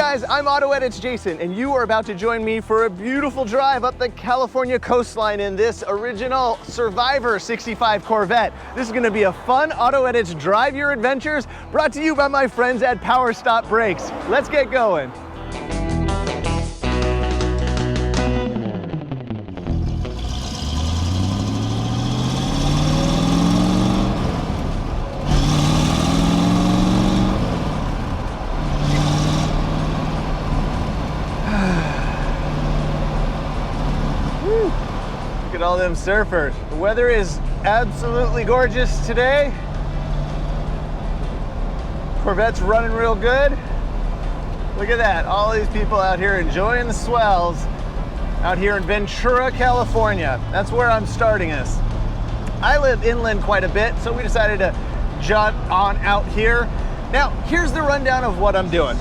guys, I'm AutoEdits Jason, and you are about to join me for a beautiful drive up the California coastline in this original Survivor 65 Corvette. This is gonna be a fun AutoEdits Drive Your Adventures brought to you by my friends at PowerStop Brakes. Let's get going. Look at all them surfers. The weather is absolutely gorgeous today. Corvette's running real good. Look at that, all these people out here enjoying the swells out here in Ventura, California. That's where I'm starting this. I live inland quite a bit, so we decided to jaunt on out here. Now, here's the rundown of what I'm doing.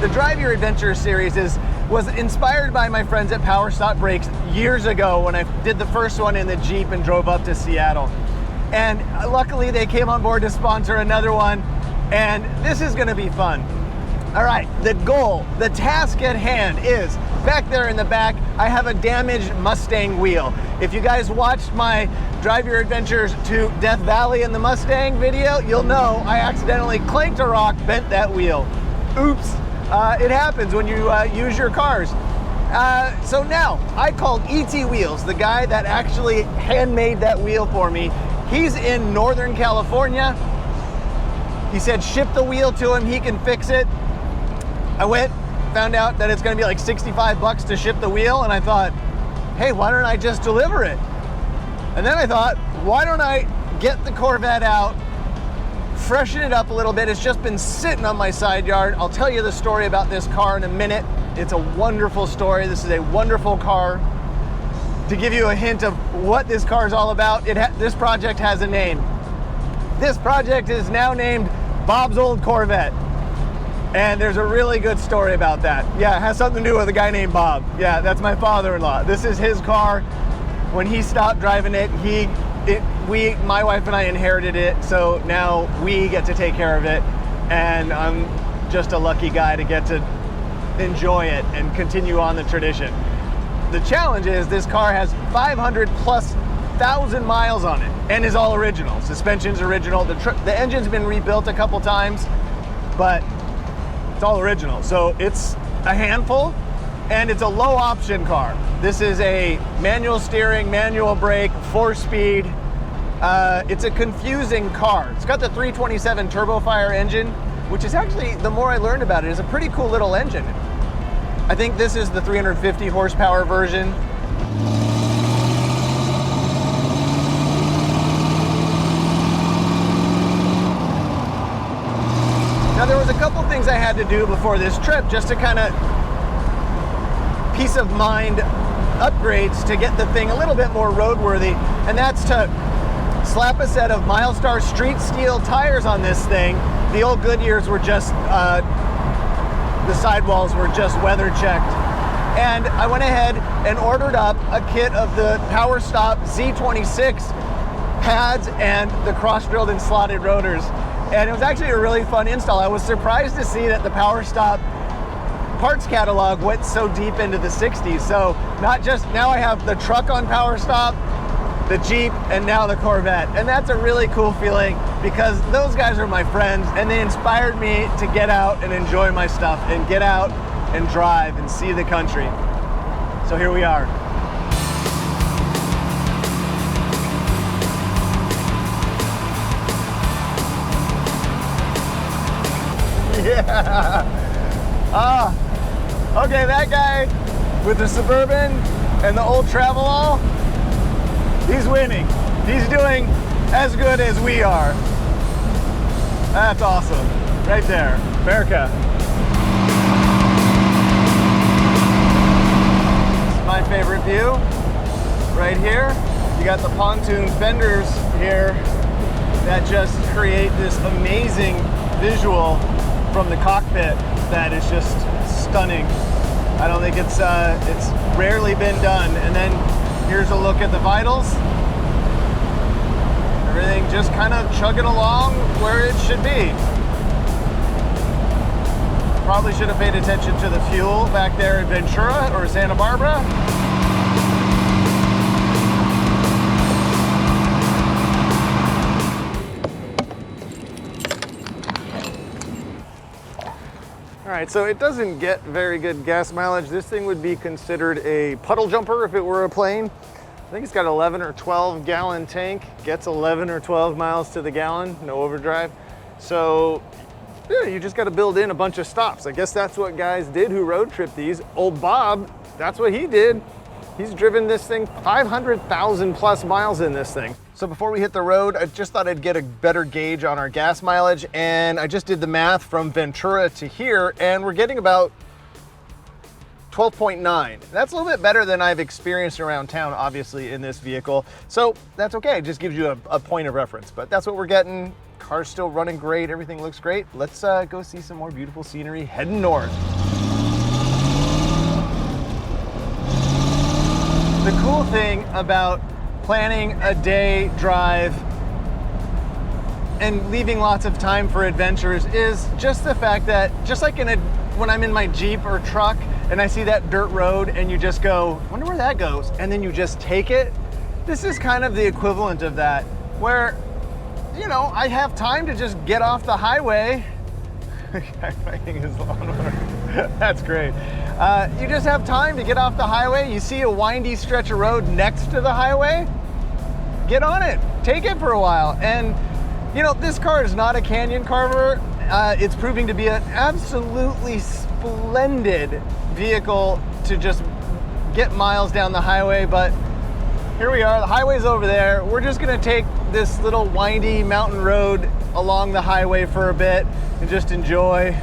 The Drive Your Adventure series was inspired by my friends at PowerStop Brakes years ago when I did the first one in the Jeep and drove up to Seattle. And luckily they came on board to sponsor another one, and this is gonna be fun. All right, the goal, the task at hand is, back there in the back, I have a damaged Mustang wheel. If you guys watched my Drive Your Adventures to Death Valley in the Mustang video, you'll know I accidentally clanked a rock, bent that wheel. Oops. It happens when you use your cars. So now, I called ET Wheels, the guy that actually handmade that wheel for me. He's in Northern California. He said ship the wheel to him, he can fix it. I went, found out that it's gonna be like 65 bucks to ship the wheel, and I thought, hey, why don't I just deliver it? And then I thought, why don't I get the Corvette out, freshen it up a little bit. It's just been sitting on my side yard. I'll tell you the story about this car in a minute. It's a wonderful story. This is a wonderful car. To give you a hint of what this car is all about, this project has a name. This project is now named Bob's Old Corvette. And there's a really good story about that. Yeah, it has something to do with a guy named Bob. Yeah, that's my father-in-law. This is his car. When he stopped driving it, my wife and I inherited it, so now we get to take care of it, and I'm just a lucky guy to get to enjoy it and continue on the tradition. The challenge is this car has 500,000+ miles on it and is all original. Suspension's original. The engine's been rebuilt a couple times, but it's all original. So it's a handful, and it's a low option car. This is a manual steering, manual brake, 4-speed. It's a confusing car. It's got the 327 Turbofire engine, which is actually, the more I learned about it, is a pretty cool little engine. I think this is the 350 horsepower version. Now there was a couple things I had to do before this trip just to kind of peace of mind upgrades to get the thing a little bit more roadworthy, and that's to slap a set of Milestar street steel tires on this thing. The old Goodyears were just, the sidewalls were just weather checked. And I went ahead and ordered up a kit of the PowerStop Z26 pads and the cross-drilled and slotted rotors. And it was actually a really fun install. I was surprised to see that the PowerStop parts catalog went so deep into the 60s. So not just, now I have the truck on PowerStop, the Jeep, and now the Corvette. And that's a really cool feeling because those guys are my friends and they inspired me to get out and enjoy my stuff and get out and drive and see the country. So here we are. Yeah. Okay, that guy with the Suburban and the old Travelall, he's winning. He's doing as good as we are. That's awesome. Right there, America. This is my favorite view. Right here, you got the pontoon fenders here that just create this amazing visual from the cockpit that is just stunning. I don't think it's rarely been done. And then here's a look at the vitals. Everything just kind of chugging along where it should be. Probably should have paid attention to the fuel back there in Ventura or Santa Barbara. All right, so it doesn't get very good gas mileage. This thing would be considered a puddle jumper if it were a plane. I think it's got 11 or 12 gallon tank, gets 11 or 12 miles to the gallon, no overdrive. So yeah, you just got to build in a bunch of stops. I guess that's what guys did who road trip these. Old Bob, that's what he did. He's driven this thing 500,000 plus miles in this thing. So before we hit the road, I just thought I'd get a better gauge on our gas mileage, and I just did the math from Ventura to here, and we're getting about 12.9. That's a little bit better than I've experienced around town, obviously, in this vehicle. So that's okay, it just gives you a point of reference, but that's what we're getting. Car's still running great, everything looks great. Let's go see some more beautiful scenery heading north. The cool thing about planning a day drive and leaving lots of time for adventures is just the fact that, just like when I'm in my Jeep or truck and I see that dirt road and you just go, wonder where that goes, and then you just take it. This is kind of the equivalent of that, where, you know, I have time to just get off the highway. Fighting his lawnmower. That's great. You just have time to get off the highway. You see a windy stretch of road next to the highway, get on it, take it for a while. And you know, this car is not a canyon carver. It's proving to be an absolutely splendid vehicle to just get miles down the highway. But here we are, the highway's over there. We're just gonna take this little windy mountain road along the highway for a bit and just enjoy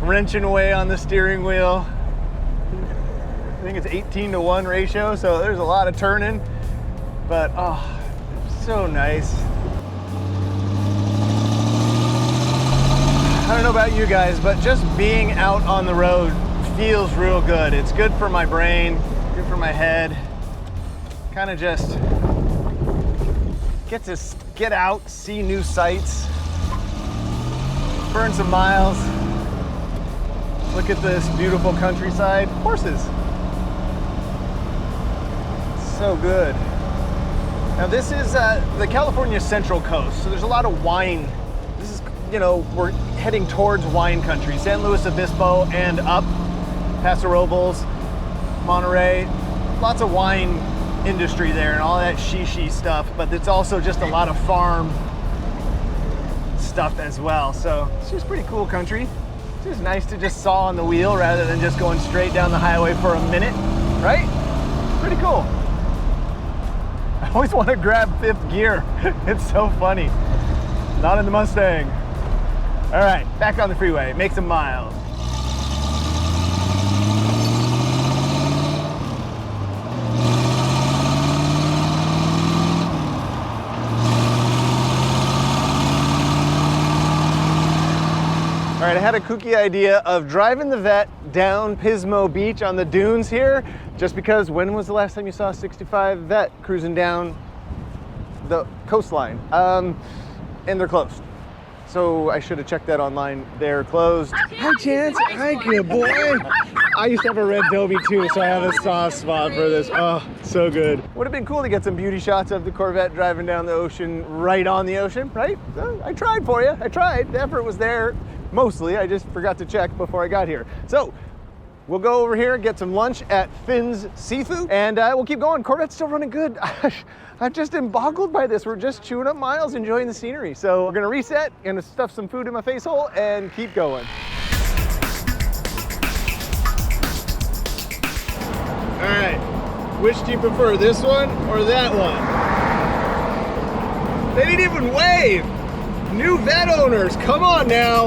wrenching away on the steering wheel. I think it's 18-to-1 ratio, so there's a lot of turning, but oh, so nice. I don't know about you guys, but just being out on the road feels real good. It's good for my brain, good for my head. Kind of just get out, see new sights, burn some miles, look at this beautiful countryside. Horses. So good. Now this is the California Central Coast, so there's a lot of wine. This is, you know, we're heading towards wine country. San Luis Obispo and up, Paso Robles, Monterey, lots of wine industry there and all that shishi stuff, but it's also just a lot of farm stuff as well. So it's just pretty cool country. It's just nice to just saw on the wheel rather than just going straight down the highway for a minute, right? Pretty cool. I always want to grab fifth gear. It's so funny. Not in the Mustang. All right, back on the freeway, make some miles. All right, I had a kooky idea of driving the Vette down Pismo Beach on the dunes here, just because when was the last time you saw a 65 Vette cruising down the coastline? And they're closed. So I should have checked that online. They're closed. Hi, Chance. Hi, good boy. I used to have a red Dobie too, so I have a soft spot for this. Oh, so good. Would have been cool to get some beauty shots of the Corvette driving down the ocean, right on the ocean, right? So I tried for you. I tried. The effort was there. Mostly, I just forgot to check before I got here. So we'll go over here and get some lunch at Finn's Seafood, and we'll keep going. Corvette's still running good. I've just been boggled by this. We're just chewing up miles, enjoying the scenery. So we're gonna reset, gonna stuff some food in my face hole, and keep going. All right, which do you prefer, this one or that one? They didn't even wave. New Vette owners, come on now.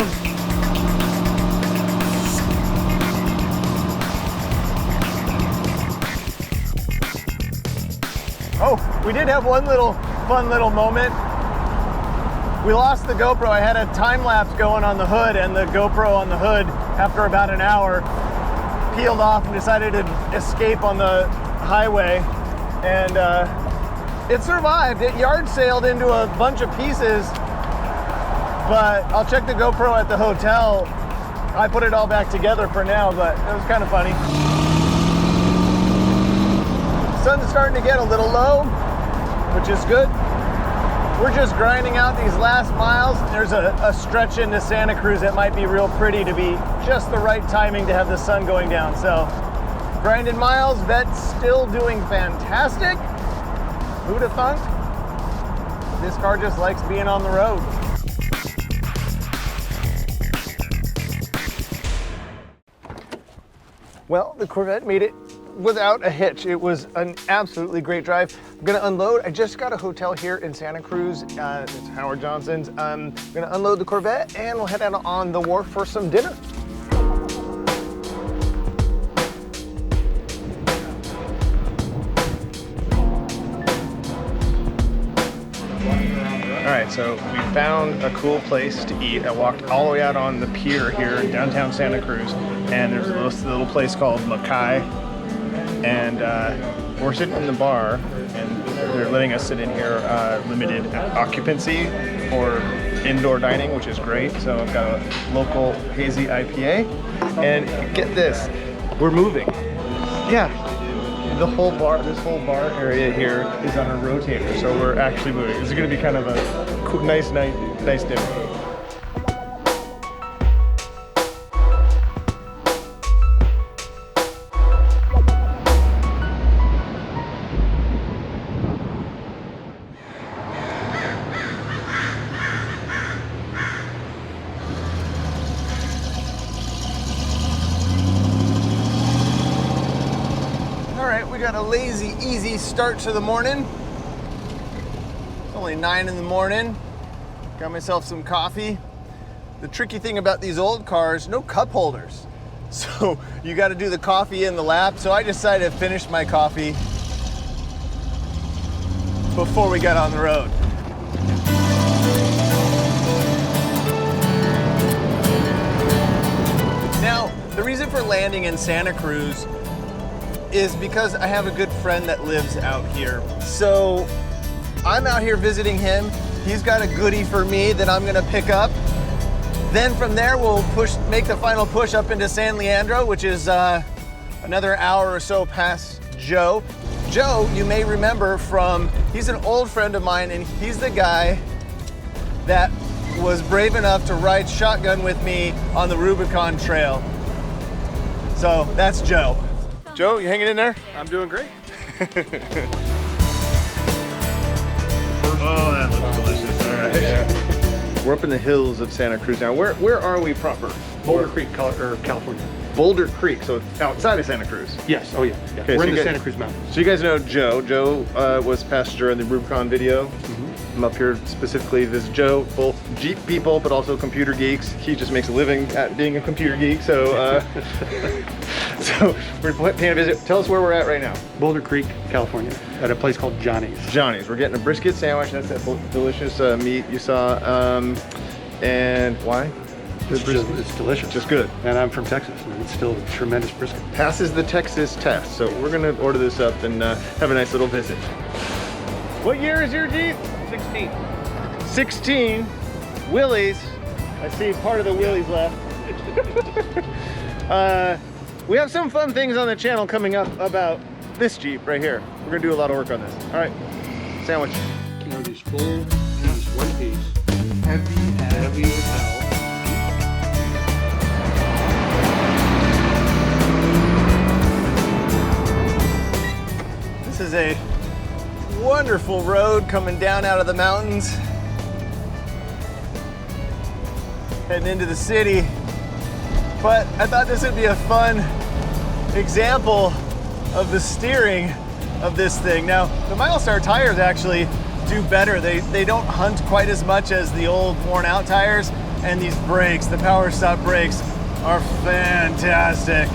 Oh, we did have one fun little moment. We lost the GoPro. I had a time lapse going on the hood, and the GoPro on the hood, after about an hour, peeled off and decided to escape on the highway. And it survived. It yard sailed into a bunch of pieces, but I'll check the GoPro at the hotel I put it all back together for now, but it was kind of funny. Sun's starting to get a little low, which is good. We're just grinding out these last miles. There's a stretch into Santa Cruz that might be real pretty to be just the right timing to have the sun going down. So grinding miles, Vet's still doing fantastic. Who'd have thunk? This car just likes being on the road. Well, the Corvette made it without a hitch. It was an absolutely great drive. I'm gonna unload. I just got a hotel here in Santa Cruz. It's Howard Johnson's. I'm gonna unload the Corvette and we'll head out on the wharf for some dinner. All right, so we found a cool place to eat. I walked all the way out on the pier here in downtown Santa Cruz, and there's a little place called Mackay, and we're sitting in the bar, and they're letting us sit in here, limited occupancy for indoor dining, which is great. So I've got a local hazy IPA, and get this, we're moving. Yeah. The whole bar, this whole bar area here is on a rotator, so we're actually moving. This is going to be kind of a cool, nice night, nice dinner. Got a lazy, easy start to the morning. It's only 9 in the morning. Got myself some coffee. The tricky thing about these old cars, no cup holders. So you got to do the coffee in the lap. So I decided to finish my coffee before we got on the road. Now, the reason for landing in Santa Cruz is because I have a good friend that lives out here. So I'm out here visiting him. He's got a goodie for me that I'm gonna pick up. Then from there, we'll make the final push up into San Leandro, which is another hour or so past Joe. Joe, you may remember he's an old friend of mine, and he's the guy that was brave enough to ride shotgun with me on the Rubicon Trail. So that's Joe. Joe, you hanging in there? I'm doing great. Oh, that looks delicious. All right. Yeah. We're up in the hills of Santa Cruz now. Where are we proper? Boulder Creek, California. Boulder Creek, so it's outside of Santa Cruz. Yes, oh yeah. Okay, we're in the Santa Cruz Mountains. So you guys know Joe. Joe was passenger in the Rubicon video. I'm up here specifically to visit Joe, both Jeep people, but also computer geeks. He just makes a living at being a computer geek, so so we're paying a visit. Tell us where we're at right now. Boulder Creek, California, at a place called Johnny's. Johnny's. We're getting a brisket sandwich. That's that delicious meat you saw. And why? It's delicious. Just good. And I'm from Texas, and it's still a tremendous brisket. Passes the Texas test. So we're gonna order this up and have a nice little visit. What year is your Jeep? 16. 16. Willys. I see part of the Willys left. We have some fun things on the channel coming up about this Jeep right here. We're gonna do a lot of work on this. All right, sandwich. You know, these full, these one piece, heavy as hell. This is a wonderful road coming down out of the mountains, heading into the city. But I thought this would be a fun example of the steering of this thing. Now, the Milestar tires actually do better. They don't hunt quite as much as the old worn out tires, and these brakes, the PowerStop brakes, are fantastic.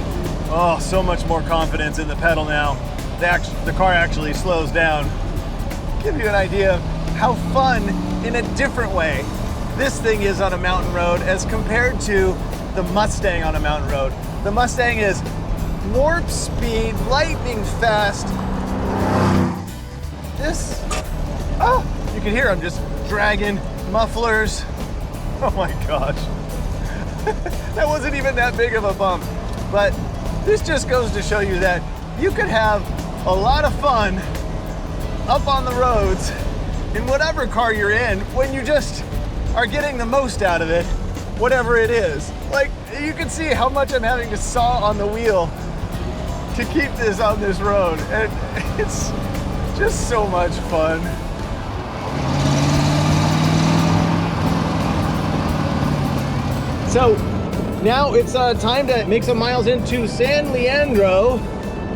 Oh, so much more confidence in the pedal now. The car actually slows down. Give you an idea of how fun, in a different way, this thing is on a mountain road as compared to the Mustang on a mountain road. The Mustang is warp speed, lightning fast. This, oh, you can hear I'm just dragging mufflers. Oh my gosh. That wasn't even that big of a bump. But this just goes to show you that you could have a lot of fun up on the roads in whatever car you're in when you just are getting the most out of it, whatever it is. Like, you can see how much I'm having to saw on the wheel to keep this on this road. And it's just so much fun. So now it's time to make some miles into San Leandro,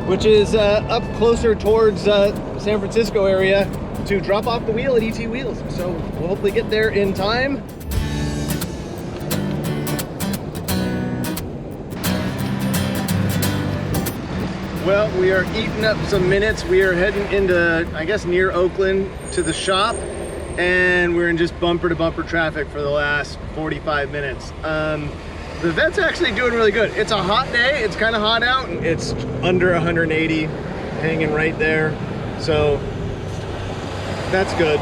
which is up closer towards San Francisco area, to drop off the wheel at ET Wheels. So we'll hopefully get there in time. Well, we are eating up some minutes. We are heading into, I guess, near Oakland to the shop, and we're in just bumper to bumper traffic for the last 45 minutes. The Vette's actually doing really good. It's a hot day. It's kind of hot out, and it's under 180, hanging right there. So that's good.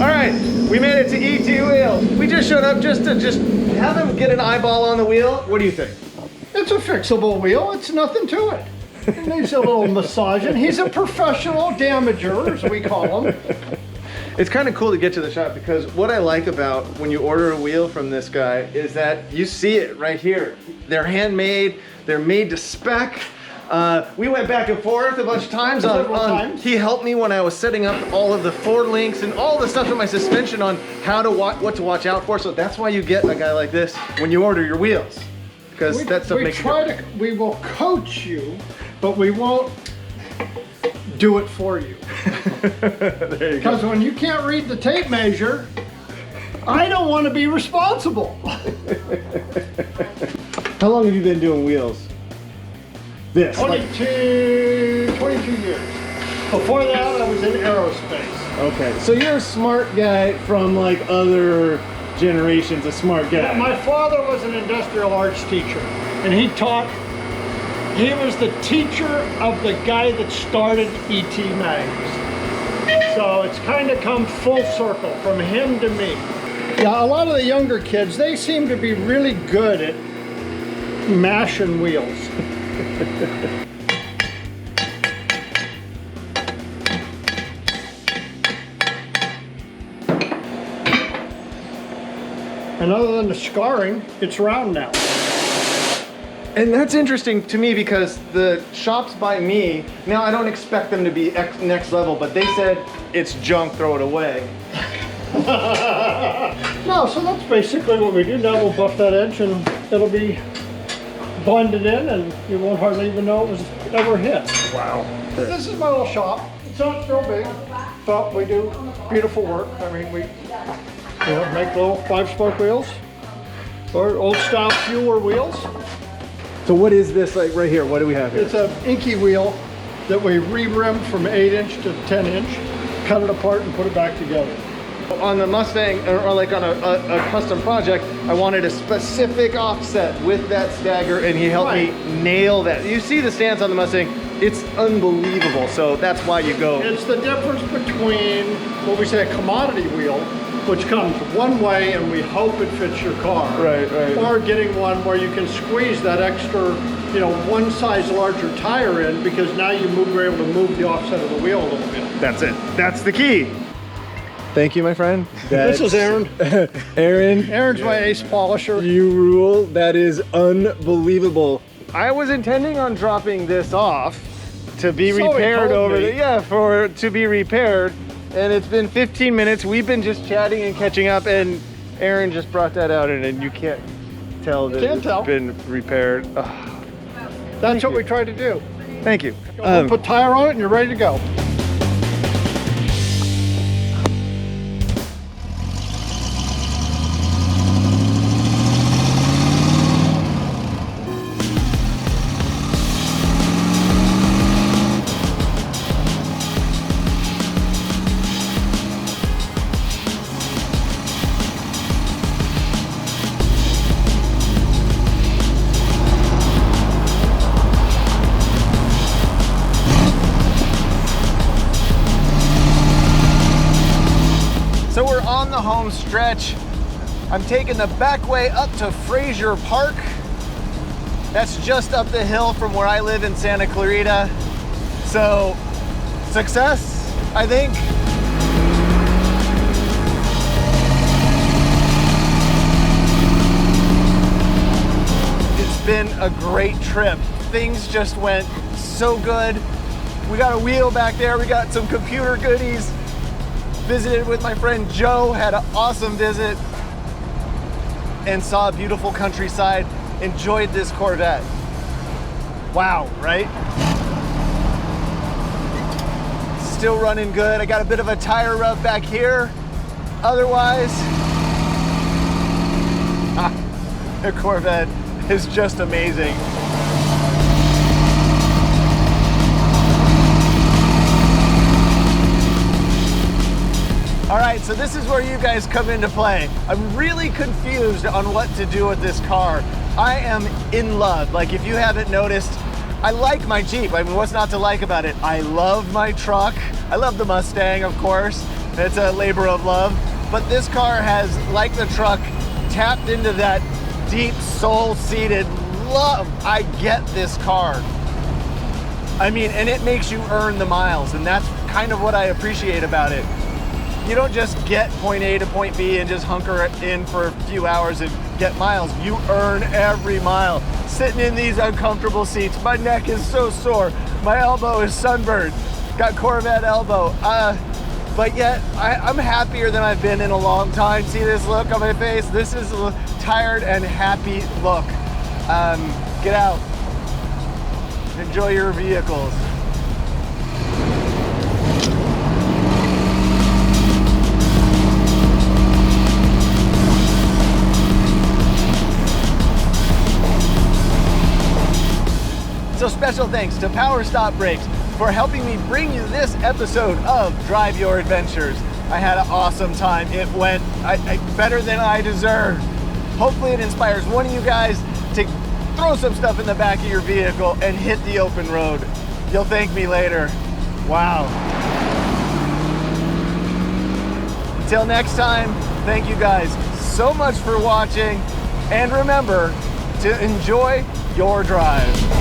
All right, we made it to ET Wheels. We just showed up just to have him get an eyeball on the wheel. What do you think? It's a fixable wheel. It's nothing to it. It needs a little massaging. He's a professional damager, as we call him. It's kind of cool to get to the shop, because what I like about when you order a wheel from this guy is that you see it right here. They're handmade, they're made to spec. We went back and forth a bunch of times on he helped me when I was setting up all of the forward links and all the stuff in my suspension on how to what to watch out for. So that's why you get a guy like this when you order your wheels, because that stuff makes it. We will coach you, but we won't do it for you. There you go. Because when you can't read the tape measure, I don't want to be responsible. How long have you been doing wheels? This? 22 years. Before that, I was in aerospace. Okay, so you're a smart guy from like other generations, a smart guy. My father was an industrial arts teacher, and he was the teacher of the guy that started ET Magazine. So it's kind of come full circle from him to me. Yeah, a lot of the younger kids, they seem to be really good at mashing wheels. And other than the scarring, it's round now. And that's interesting to me, because the shops by me, now I don't expect them to be next level, but they said it's junk, throw it away. No, so that's basically what we do. Now we'll buff that edge and it'll be blended in, and you won't hardly even know it was ever hit. Wow. This is my little shop. It's not real big, but we do beautiful work. I mean, we make little 5-spoke wheels or old style Fueler wheels. So what is this like right here? What do we have here? It's an inky wheel that we re-rimmed from 8-inch to 10-inch, cut it apart and put it back together. On the Mustang, or like on a custom project, I wanted a specific offset with that stagger, and he helped me nail that. You see the stance on the Mustang, it's unbelievable. So that's why you go. It's the difference between what we say a commodity wheel, which comes one way and we hope it fits your car. Right. Or getting one where you can squeeze that extra, one size larger tire in, because now you're able to move the offset of the wheel a little bit. That's it. That's the key. Thank you, my friend. This is Aaron. Aaron's my ace polisher. You rule. That is unbelievable. I was intending on dropping this off to be repaired over there. Yeah, to be repaired. And it's been 15 minutes. We've been just chatting and catching up, and Aaron just brought that out, and you can't tell that it's been repaired. Oh, that's what we try to do. Thank you. Put tire on it and you're ready to go. stretch. I'm taking the back way up to Frazier Park. That's just up the hill from where I live in Santa Clarita. So, success, I think. It's been a great trip. Things just went so good. We got a wheel back there. We got some computer goodies. Visited with my friend Joe, had an awesome visit, and saw a beautiful countryside. Enjoyed this Corvette. Wow, right? Still running good. I got a bit of a tire rub back here. Otherwise, the Corvette is just amazing. All right, so this is where you guys come into play. I'm really confused on what to do with this car. I am in love. Like, if you haven't noticed, I like my Jeep. I mean, what's not to like about it? I love my truck. I love the Mustang, of course. It's a labor of love. But this car has, like the truck, tapped into that deep soul-seated love. I get this car. I mean, and it makes you earn the miles, and that's kind of what I appreciate about it. You don't just get point A to point B and just hunker in for a few hours and get miles. You earn every mile. Sitting in these uncomfortable seats, my neck is so sore. My elbow is sunburned. Got Corvette elbow. But yet, I'm happier than I've been in a long time. See this look on my face? This is a tired and happy look. Get out. Enjoy your vehicles. So special thanks to PowerStop Brakes for helping me bring you this episode of Drive Your Adventures. I had an awesome time. It went better than I deserved. Hopefully it inspires one of you guys to throw some stuff in the back of your vehicle and hit the open road. You'll thank me later. Wow. Until next time, thank you guys so much for watching, and remember to enjoy your drive.